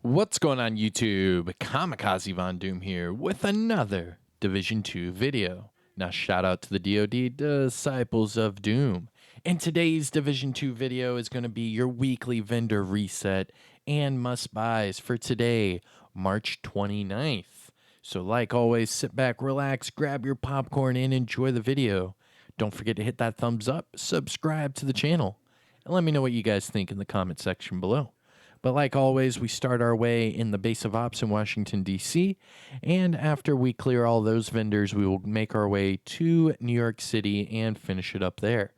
What's going on YouTube? Kamikazevondoom here with another Division 2 video. Now shout out to the DoD Disciples of Doom. And today's Division 2 video is going to be your weekly vendor reset and must buys for today, March 29th. So like always, sit back, relax, grab your popcorn and enjoy the video. Don't forget to hit that thumbs up, subscribe to the channel, and let me know what you guys think in the comment section below. But like always, we start our way in the base of ops in Washington, D.C., and after we clear all those vendors, we will make our way to New York City and finish it up there.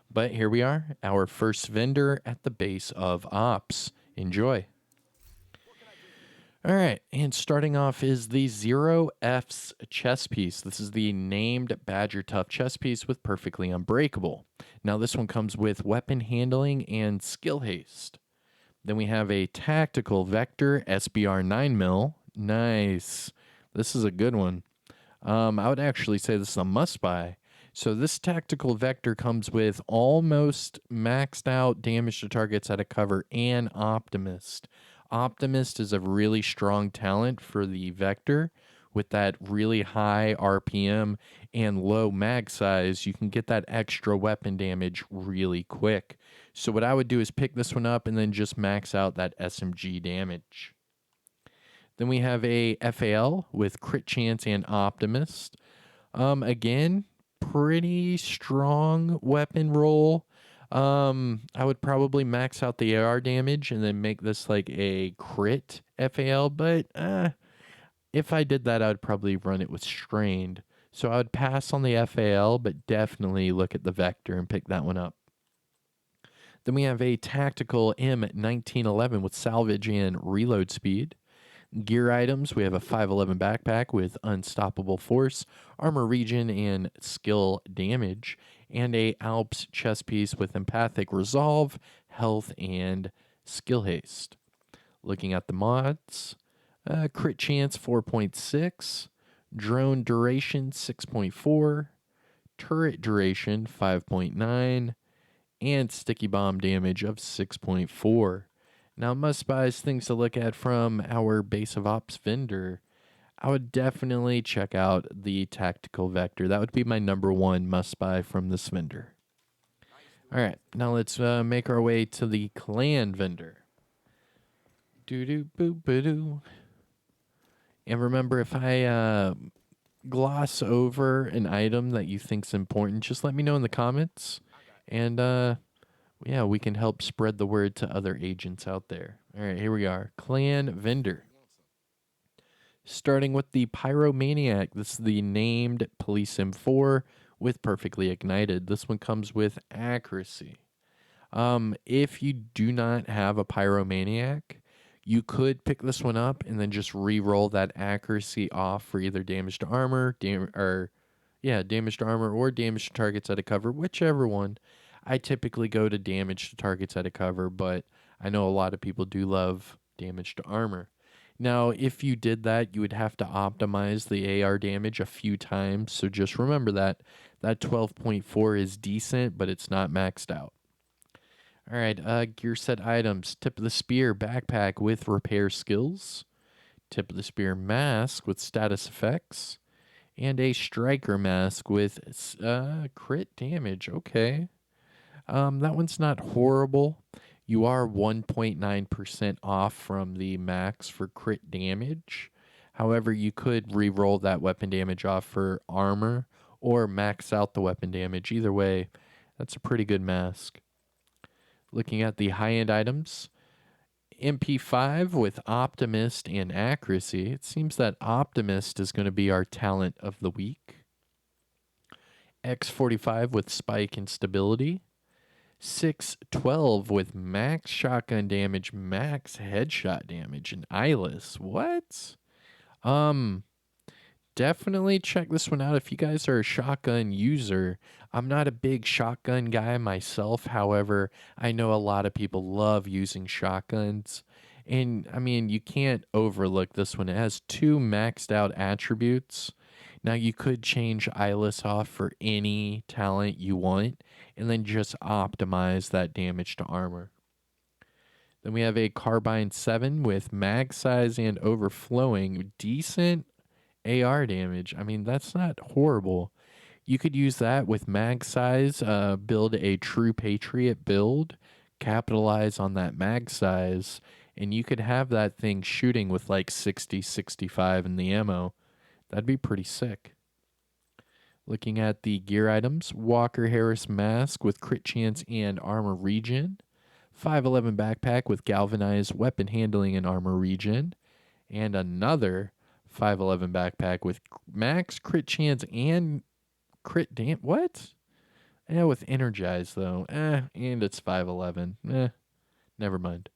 But here we are, our first vendor at the base of ops. Enjoy. All right, and starting off is the Zero F's chess piece. This is the named Badger Tough chess piece with Perfectly Unbreakable. Now this one comes with weapon handling and skill haste. Then we have a Tactical Vector SBR 9mm. Nice. This is a good one. I would actually say this is a must-buy. So this Tactical Vector comes with almost maxed out damage to targets at a cover and Optimist. Optimist is a really strong talent for the Vector. With that really high RPM and low mag size, you can get that extra weapon damage really quick. So what I would do is pick this one up and then just max out that SMG damage. Then we have a FAL with crit chance and Optimist. Again, pretty strong weapon roll. I would probably max out the AR damage and then make this like a crit FAL, but if I did that, I would probably run it with strained. So I would pass on the FAL, but definitely look at the Vector and pick that one up. Then we have a Tactical M1911 with salvage and reload speed. Gear items, we have a 511 backpack with unstoppable force, armor regen, and skill damage, and a Alps chest piece with empathic resolve, health, and skill haste. Looking at the mods, crit chance 4.6, drone duration 6.4, turret duration 5.9, and sticky bomb damage of 6.4. Now, must buys things to look at from our base of ops vendor. I would definitely check out the Tactical Vector. That would be my number one must buy from this vendor. All right, now let's make our way to the clan vendor. Doo-doo-boo-ba-doo. And remember, if I gloss over an item that you think's important, just let me know in the comments. And yeah, we can help spread the word to other agents out there. All right, here we are. Clan vendor. Starting with the Pyromaniac. This is the named Police M4 with Perfectly Ignited. This one comes with accuracy. If you do not have a Pyromaniac, you could pick this one up and then just re-roll that accuracy off for either damage to armor, damage to armor or damage to targets at a cover, whichever one. I typically go to damage to targets at a cover, but I know a lot of people do love damage to armor. Now, if you did that, you would have to optimize the AR damage a few times, so just remember that. That 12.4 is decent, but it's not maxed out. All right, gear set items. Tip of the Spear backpack with repair skills. Tip of the Spear mask with status effects. And a striker mask with crit damage. Okay. That one's not horrible. You are 1.9% off from the max for crit damage. However, you could re-roll that weapon damage off for armor or max out the weapon damage. Either way, that's a pretty good mask. Looking at the high-end items, MP5 with Optimist and Accuracy. It seems that Optimist is going to be our talent of the week. X45 with Spike and Stability. 612 with max shotgun damage, max headshot damage, and eyeless. What? Definitely check this one out if you guys are a shotgun user. I'm not a big shotgun guy myself. However, I know a lot of people love using shotguns. And, I mean, you can't overlook this one. It has 2 maxed out attributes. Now, you could change eyeless off for any talent you want and then just optimize that damage to armor. Then we have a Carbine 7 with mag size and overflowing. Decent AR damage. I mean, that's not horrible. You could use that with mag size, build a true Patriot build, capitalize on that mag size, and you could have that thing shooting with like 60, 65 in the ammo. That'd be pretty sick. Looking at the gear items, Walker Harris mask with crit chance and armor regen, 511 backpack with galvanized weapon handling and armor regen, and another 511 backpack with max crit chance and crit damn. What? Yeah, with energized though. And it's 511. Never mind.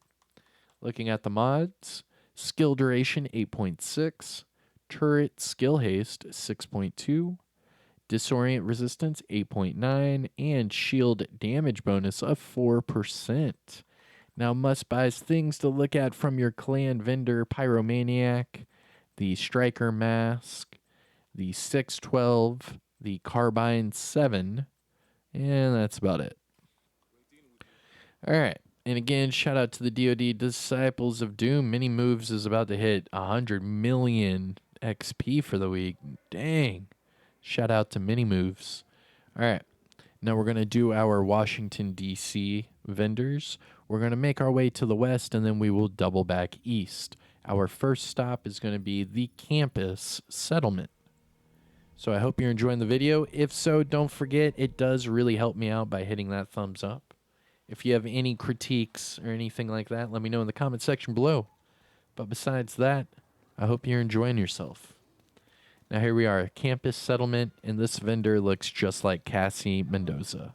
Looking at the mods, skill duration 8.6, turret skill haste 6.2, disorient resistance 8.9, and shield damage bonus of 4%. Now, must buys things to look at from your clan vendor Pyromaniac, the Striker Mask, the 612, the Carbine 7, and that's about it. All right. And again, shout out to the DoD Disciples of Doom. Mini Moves is about to hit 100 million XP for the week. Dang. Shout out to Mini Moves. All right. Now we're going to do our Washington, D.C. vendors. We're going to make our way to the west, and then we will double back east. Our first stop is going to be the campus settlement. So I hope you're enjoying the video. If so, don't forget, it does really help me out by hitting that thumbs up. If you have any critiques or anything like that, let me know in the comment section below. But besides that, I hope you're enjoying yourself. Now here we are, campus settlement, and this vendor looks just like Cassie Mendoza.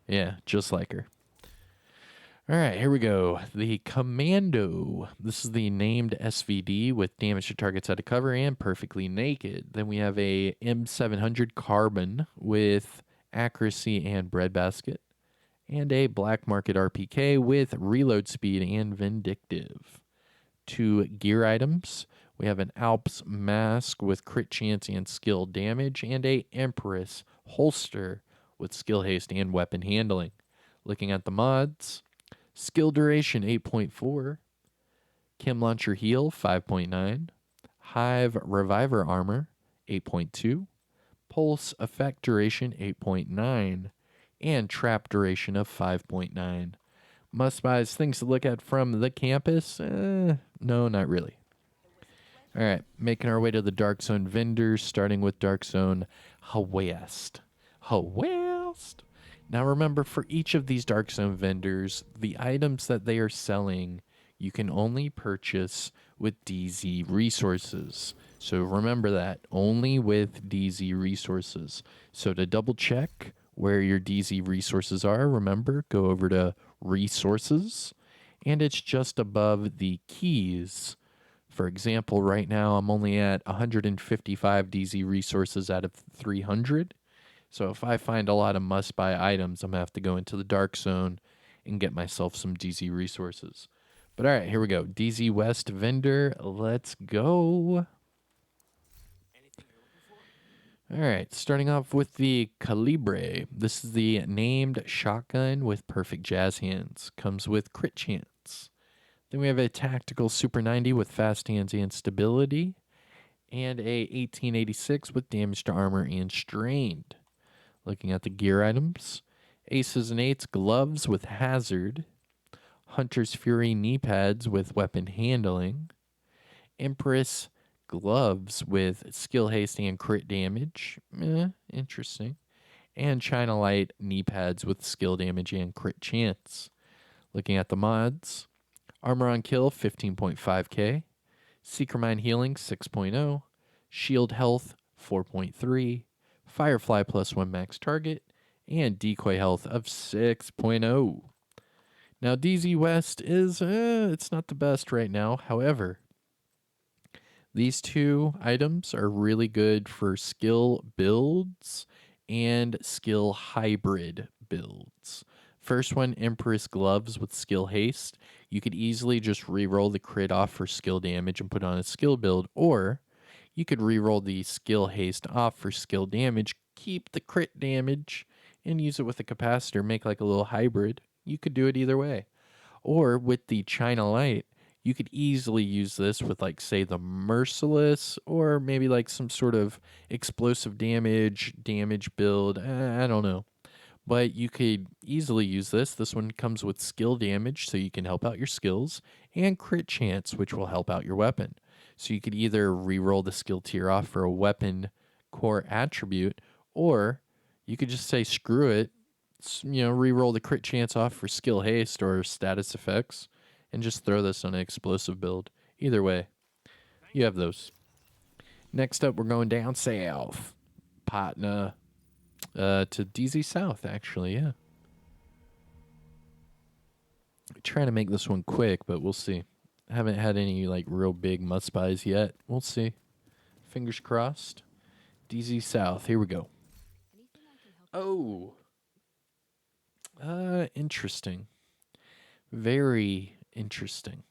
Yeah, just like her. All right, here we go. The Commando. This is the named SVD with damage to targets out of cover and perfectly naked. Then we have a M700 Carbon with accuracy and breadbasket, and a black market RPK with reload speed and vindictive. 2 gear items. We have an Alps mask with crit chance and skill damage, and a Empress holster with skill haste and weapon handling. Looking at the mods, skill duration 8.4, Chem Launcher heal 5.9, Hive Reviver armor 8.2, Pulse effect duration 8.9, and trap duration of 5.9. Must buys things to look at from the campus? No, not really. All right, making our way to the Dark Zone vendors, starting with Dark Zone West. West. Now remember, for each of these Dark Zone vendors, the items that they are selling, you can only purchase with DZ resources. So remember that, only with DZ resources. So to double check where your DZ resources are, remember, go over to resources, and it's just above the keys. For example, right now I'm only at 155 DZ resources out of 300. So if I find a lot of must-buy items, I'm going to have to go into the Dark Zone and get myself some DZ resources. But all right, here we go. DZ West vendor, let's go. All right, starting off with the Calibre. This is the named shotgun with perfect jazz hands. Comes with crit chance. Then we have a tactical Super 90 with fast hands and stability. And a 1886 with damage to armor and strained. Looking at the gear items, Aces and Eights gloves with hazard. Hunter's Fury knee pads with weapon handling. Empress gloves with skill haste and crit damage. Interesting. And China Light knee pads with skill damage and crit chance. Looking at the mods, Armor on Kill 15.5k, Seeker Mine Healing 6.0, Shield Health 4.3, Firefly +1 max target, and Decoy Health of 6.0. Now DZ West is, it's not the best right now. However, these 2 items are really good for skill builds and skill hybrid builds. First one, Empress Gloves with skill haste. You could easily just reroll the crit off for skill damage and put on a skill build, or you could reroll the skill haste off for skill damage, keep the crit damage, and use it with a capacitor, make like a little hybrid. You could do it either way. Or with the China Light, you could easily use this with, like, say, the Merciless, or maybe like some sort of explosive damage build. I don't know. But you could easily use this. This one comes with skill damage, so you can help out your skills, and crit chance, which will help out your weapon. So you could either reroll the skill tier off for a weapon core attribute, or you could just say screw it, reroll the crit chance off for skill haste or status effects, and just throw this on an explosive build. Either way, you have those. Next up, we're going down south. Patna to DZ South, actually, yeah. Trying to make this one quick, but we'll see. I haven't had any like real big must buys yet. We'll see. Fingers crossed. DZ South. Here we go. Oh, interesting. Very interesting.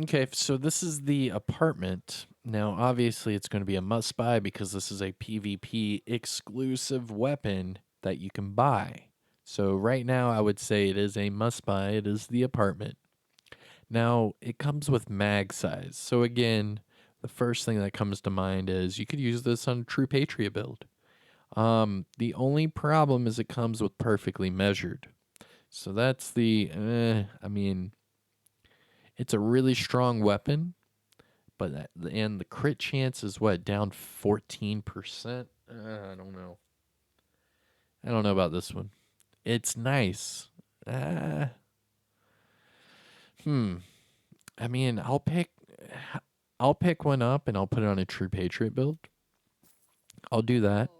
Okay, so this is the apartment. Now, obviously, it's going to be a must buy because this is a PvP exclusive weapon that you can buy. So, right now, I would say it is a must buy. It is the apartment. Now, it comes with mag size. So, again, the first thing that comes to mind is you could use this on a True Patriot build. The only problem is it comes with perfectly measured. So, that's it's a really strong weapon, but and the crit chance is what, down 14%? I don't know. I don't know about this one. It's nice. Uh, hmm. I mean, I'll pick one up and I'll put it on a True Patriot build. I'll do that.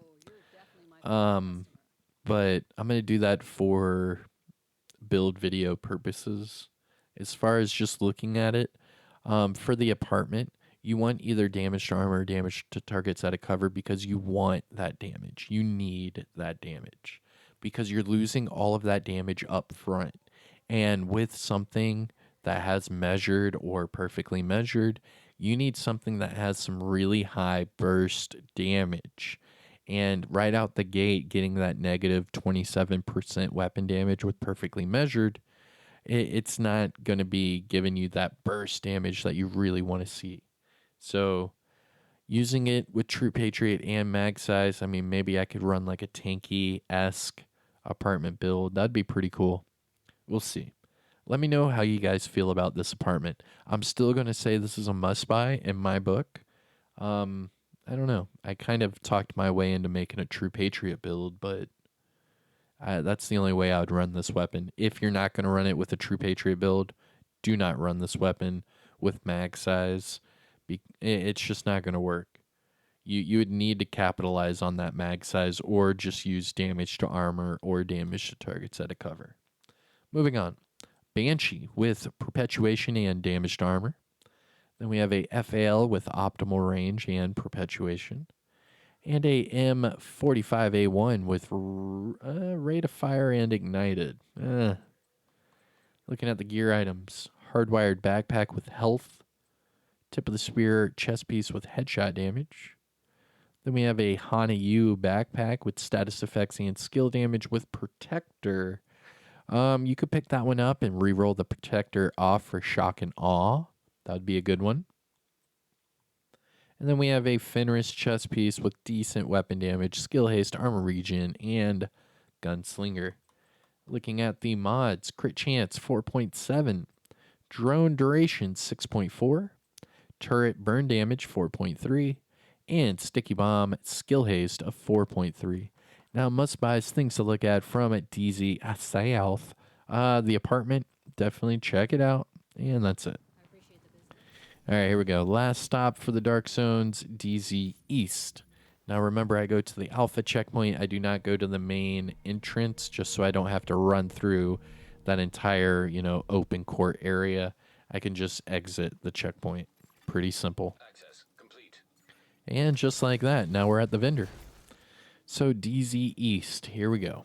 But I'm gonna do that for build video purposes. As far as just looking at it, for the apartment, you want either damage to armor or damage to targets out of cover because you want that damage. You need that damage because you're losing all of that damage up front. And with something that has measured or perfectly measured, you need something that has some really high burst damage. And right out the gate, getting that negative 27% weapon damage with perfectly measured, it's not going to be giving you that burst damage that you really want to see. So using it with True Patriot and mag size, I mean, maybe I could run like a tanky-esque apartment build. That'd be pretty cool. We'll see. Let me know how you guys feel about this apartment. I'm still going to say this is a must-buy in my book. I don't know. I kind of talked my way into making a True Patriot build, but that's the only way I would run this weapon. If you're not going to run it with a True Patriot build, do not run this weapon with mag size. It's just not going to work. You would need to capitalize on that mag size or just use damage to armor or damage to targets out of cover. Moving on. Banshee with perpetuation and damage to armor. Then we have a FAL with optimal range and perpetuation. And a M45A1 with rate of fire and ignited. Looking at the gear items. Hardwired backpack with health. Tip of the spear chest piece with headshot damage. Then we have a Hana U backpack with status effects and skill damage with protector. You could pick that one up and reroll the protector off for shock and awe. That would be a good one. And then we have a Fenris chest piece with decent weapon damage, skill haste, armor regen, and gunslinger. Looking at the mods, crit chance 4.7, drone duration 6.4, turret burn damage 4.3, and sticky bomb skill haste of 4.3. Now, must buys things to look at from DZ South. The apartment, definitely check it out, and that's it. All right, here we go. Last stop for the Dark Zones, DZ East. Now, remember, I go to the Alpha checkpoint. I do not go to the main entrance, just so I don't have to run through that entire, open court area. I can just exit the checkpoint. Pretty simple. Access complete. And just like that, now we're at the vendor. So, DZ East, here we go.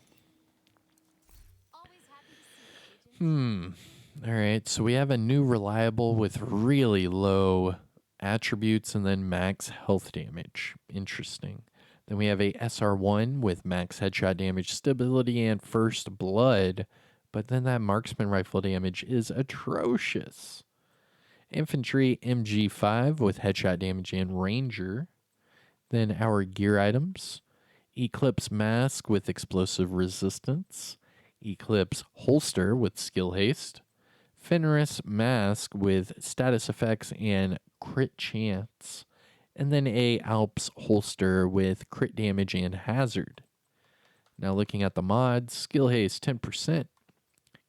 All right, so we have a new reliable with really low attributes and then max health damage. Interesting. Then we have a SR1 with max headshot damage, stability, and first blood, but then that marksman rifle damage is atrocious. Infantry MG5 with headshot damage and ranger. Then our gear items: Eclipse mask with explosive resistance, Eclipse holster with skill haste, Fenris mask with status effects and crit chance, and then a Alps holster with crit damage and hazard. Now looking at the mods: skill haste 10%,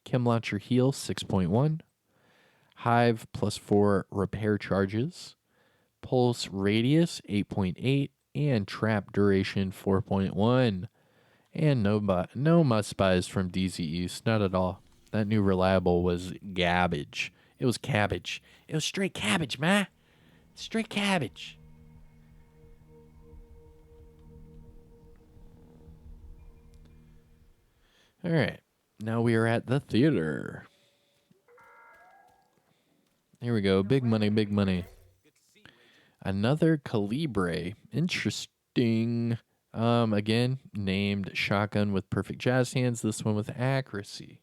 chem launcher heal 6.1, hive +4 repair charges, pulse radius 8.8, and trap duration 4.1. And no must buys from DZ East, not at all. That new reliable was garbage. It was cabbage. It was straight cabbage, man. Straight cabbage. All right. Now we are at the theater. Here we go. Big money, big money. Another Calibre. Interesting. Again, named shotgun with perfect jazz hands. This one with accuracy.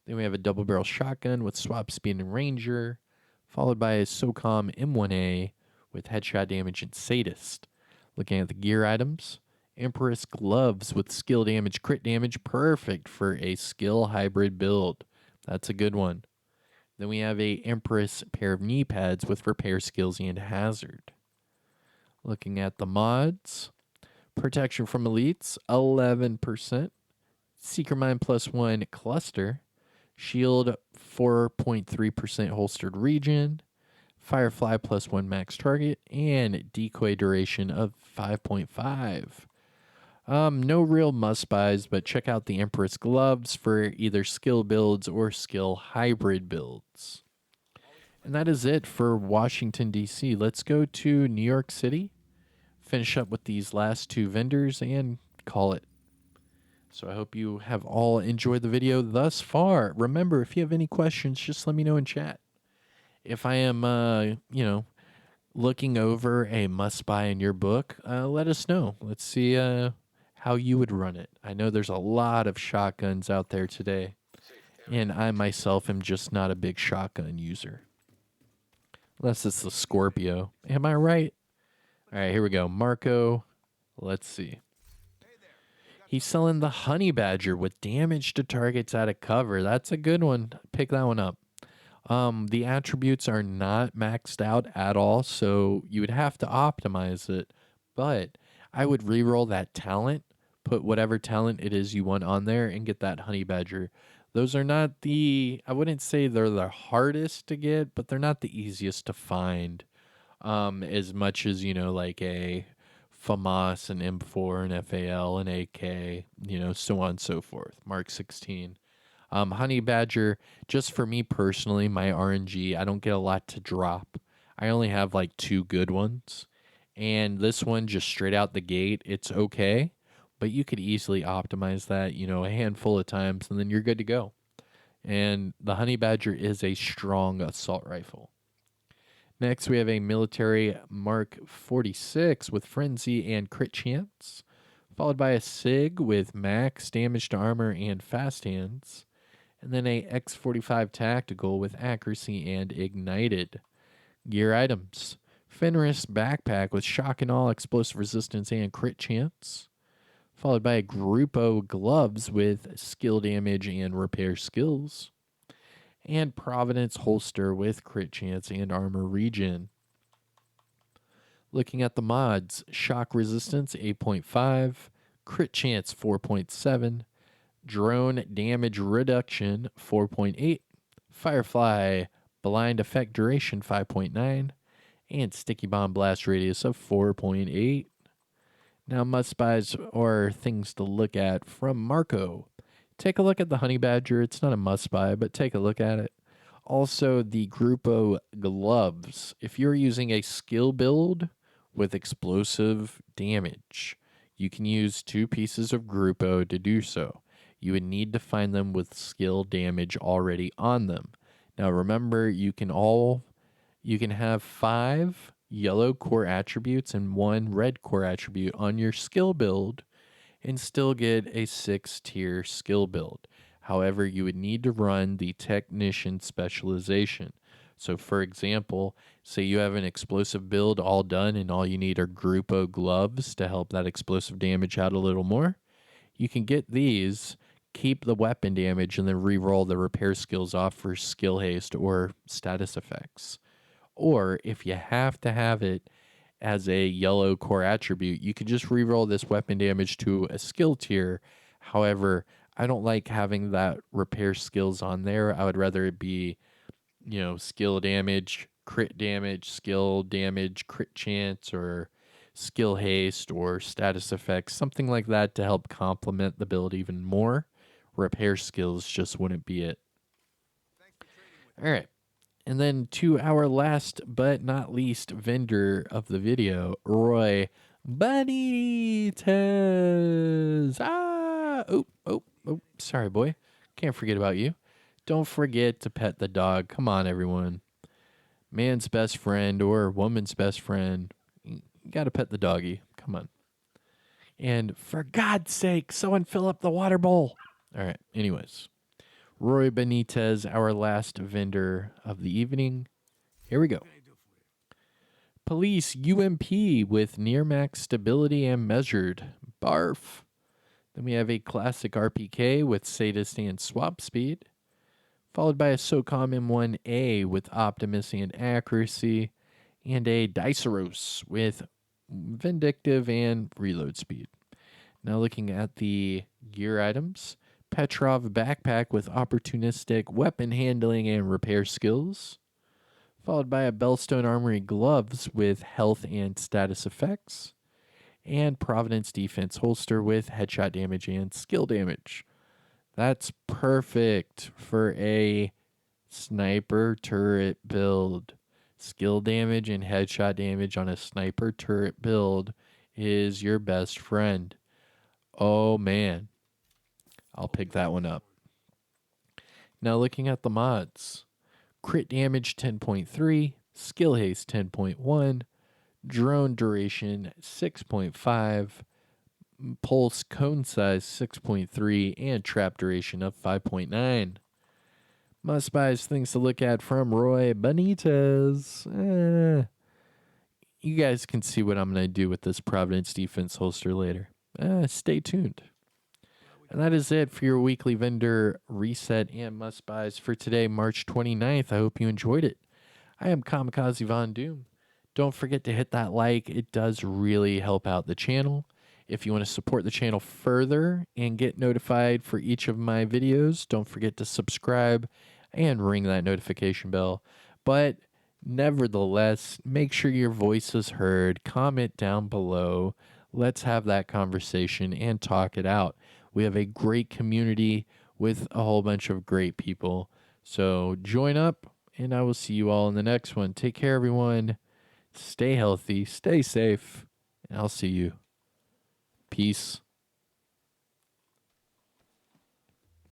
Then we have a double barrel shotgun with swap speed and ranger, followed by a SOCOM M1A with headshot damage and sadist. Looking at the gear items: Empress gloves with skill damage, crit damage, perfect for a skill hybrid build. That's a good one. Then we have a Empress pair of knee pads with repair skills and hazard. Looking at the mods: protection from elites 11%, Seeker Mine +1 cluster, shield 4.3% holstered regen, Firefly +1 max target, and decoy duration of 5.5. No real must buys, but check out the Empress gloves for either skill builds or skill hybrid builds. And that is it for Washington, D.C. Let's go to New York City, finish up with these last two vendors, and call it. So I hope you have all enjoyed the video thus far. Remember, if you have any questions, just let me know in chat. If I am, looking over a must-buy in your book, let us know. Let's see how you would run it. I know there's a lot of shotguns out there today, and I myself am just not a big shotgun user. Unless it's the Scorpio. Am I right? All right, here we go. Marco, let's see. He's selling the Honey Badger with damage to targets out of cover. That's a good one. Pick that one up. The attributes are not maxed out at all, so you would have to optimize it. But I would reroll that talent, put whatever talent it is you want on there, and get that Honey Badger. Those are not I wouldn't say they're the hardest to get, but they're not the easiest to find. As much as, like a FAMAS, an M4, an FAL, an AK, so on and so forth. Mark 16. Honey Badger, just for me personally, my RNG, I don't get a lot to drop. I only have like 2 good ones. And this one, just straight out the gate, it's okay. But you could easily optimize that, a handful of times, and then you're good to go. And the Honey Badger is a strong assault rifle. Next, we have a military Mark 46 with Frenzy and Crit Chance, followed by a SIG with max damage to armor and fast hands, and then a X45 Tactical with accuracy and ignited. Gear items: Fenris backpack with shock and all, explosive resistance, and crit chance, followed by a Grupo gloves with skill damage and repair skills, and Providence holster with crit chance and armor regen. Looking at the mods: shock resistance 8.5, crit chance 4.7, drone damage reduction 4.8, Firefly blind effect duration 5.9, and sticky bomb blast radius of 4.8. Now, must buys or things to look at from Marco. Take a look at the Honey Badger. It's not a must buy, but take a look at it. Also, the Grupo gloves. If you're using a skill build with explosive damage, you can use 2 pieces of Grupo to do so. You would need to find them with skill damage already on them. Now remember, you can have 5 yellow core attributes and 1 red core attribute on your skill build and still get a 6-tier skill build. However, you would need to run the technician specialization. So, for example, say you have an explosive build all done and all you need are Grupo gloves to help that explosive damage out a little more. You can get these, keep the weapon damage, and then re-roll the repair skills off for skill haste or status effects. Or if you have to have it as a yellow core attribute, you can just re-roll this weapon damage to a skill tier. However, I don't like having that repair skills on there. I would rather it be, skill damage, crit damage, skill damage, crit chance, or skill haste, or status effects, something like that to help complement the build even more. Repair skills just wouldn't be it. All right. And then to our last but not least vendor of the video, Roy Benitez. Oh, sorry, boy. Can't forget about you. Don't forget to pet the dog. Come on, everyone. Man's best friend or woman's best friend. You got to pet the doggy. Come on. And for God's sake, someone fill up the water bowl. All right. Anyways, Roy Benitez, our last vendor of the evening. Here we go. Police UMP with near max stability and measured. Barf. Then we have a classic RPK with sadist and swap speed, followed by a SOCOM M1A with Optimus and accuracy, and a Diceros with vindictive and reload speed. Now looking at the gear items, Petrov backpack with opportunistic weapon handling and repair skills, followed by a Bellstone Armory gloves with health and status effects, and Providence defense holster with headshot damage and skill damage. That's perfect for a sniper turret build. Skill damage and headshot damage on a sniper turret build is your best friend. Oh man, I'll pick that one up. Now looking at the mods. Crit damage 10.3, skill haste 10.1, drone duration 6.5, pulse cone size 6.3, and trap duration of 5.9. Must buys things to look at from Roy Benitez. You guys can see what I'm going to do with this Providence defense holster later. Stay tuned. And that is it for your weekly vendor reset and must buys for today, March 29th. I hope you enjoyed it. I am Kamikazevondoom. Don't forget to hit that like. It does really help out the channel. If you want to support the channel further and get notified for each of my videos, don't forget to subscribe and ring that notification bell. But nevertheless, make sure your voice is heard. Comment down below. Let's have that conversation and talk it out. We have a great community with a whole bunch of great people. So join up, and I will see you all in the next one. Take care, everyone. Stay healthy, stay safe, and I'll see you. Peace.